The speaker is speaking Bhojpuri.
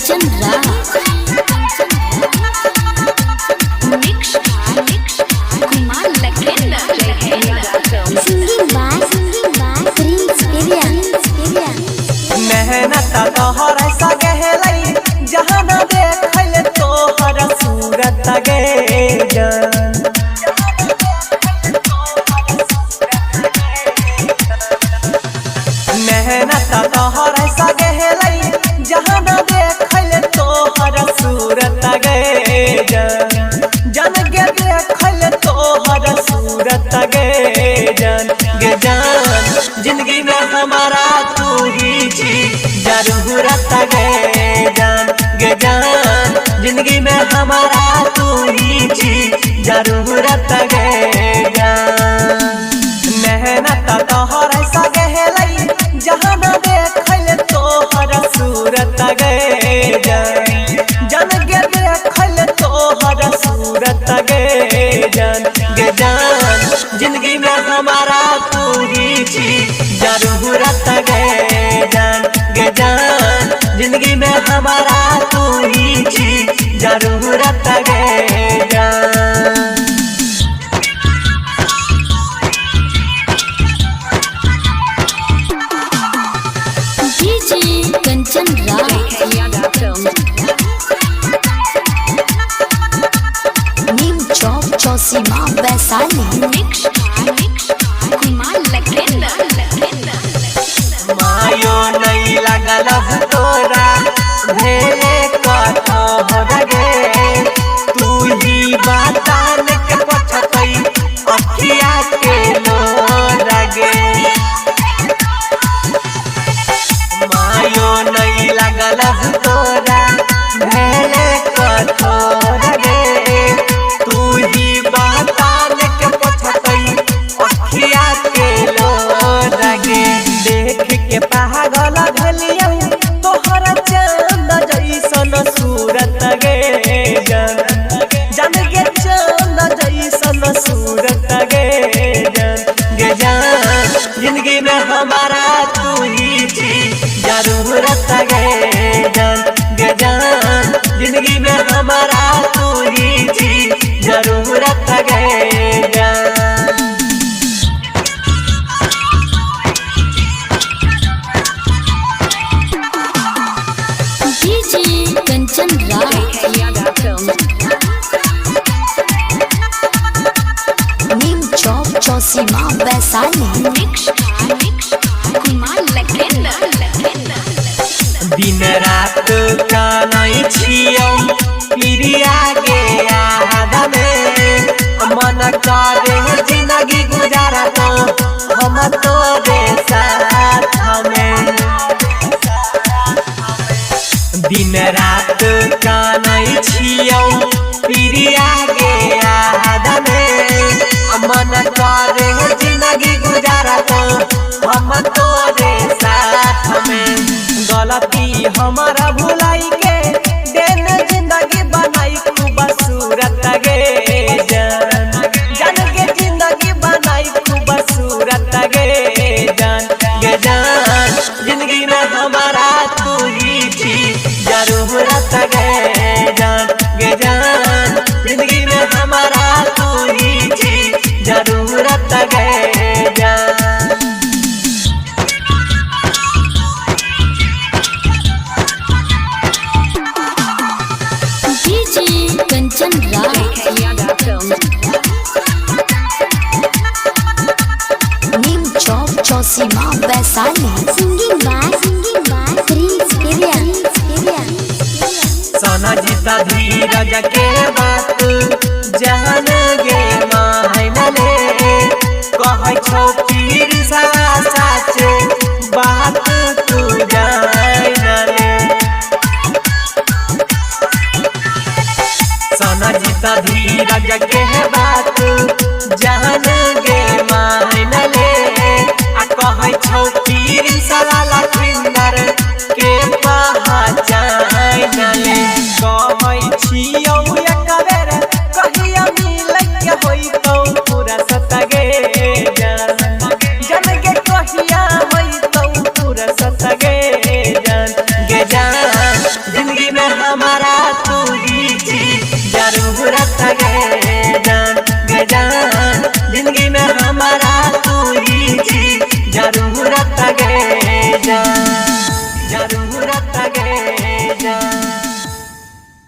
कंचन राज कुमार लखेंद्र मेहनत तोहर ऐसा कहलई जहाँ न देखल तोहर सूरत गे जान। मेहनत तोहर ऐसा कहलई जहाँ न देखल तोहर सूरत गे जान। जन के देखल तोहर सूरत गे जान गे जान। जिंदगी में हमारा तू ही छी जरूरत गे जान गे जान। जिंदगी में हमारा तू ही छी जरूरत गे जान। मेहनत तोहर ऐसा कहलई जहाँ न देखल तोहर सूरत गे जान। जन के देखल तोहर सूरत गे जान गे जान। जिंदगी में हमारा तू ही छी जरूरत गे जान गे जान। जिंदगी में हमारा तू ही छी जरूरत गे जान। डीजे कंचन राज नीम चौक चौसीमा वैशाली कुमार लखेंद्र मायो नहीं लगल तोरा भेले कथो गे। तू ही बातान के पछतई अखिया के लोर गे। मायो नहीं लगल तोरा भेले कथो गे। तू ही बातान के पछतई अखिया के लोर गे। देख के पागल भलिया तोहर चांद जैसन सूरत गे जान। जन के चांद जैसन सूरत गे जान गे जान। जिंदगी में हमारा तू ही छी जरूरत गे जान गे जान। जिंदगी में हमारा तू ही छी जरूरत गे जान। डीजे कंचन राज नीम चौक चौसीमा वैशाली कुमार लखेंद्र दिन रात कानई छियौ प्रिया गे याद में। मन करे जिंदगी गुजारा तो हम तोरे साथ में। दिन रात कानई छियौ प्रिया गे याद में। मन करे जिंदगी गुजारा तो हम तोरे साथ में। गलती हमारा भुलाई के दिन जिंदगी बनाई खूबसूरत गे जान। जन के जिंदगी बनाई खूबसूरत गे जान गे जान। जिंदगी में हमारा तू ही छी जरूरत गे जान गे जान। जिंदगी में हमारा तू ही छी जरूरत गे जान। डीजे कंचन राज नीम चौक चौसीमा वैशाली सोना जीता धीरज के बात जान गे मायन ले। कह छो पीर साच बात तू जान ले। सोना जीता धीरज के बात जान गे मायन ले। कह छो पीर लखिंदर के पहचान ले। कह छियौ एक बेर कहिया मिल के होई जान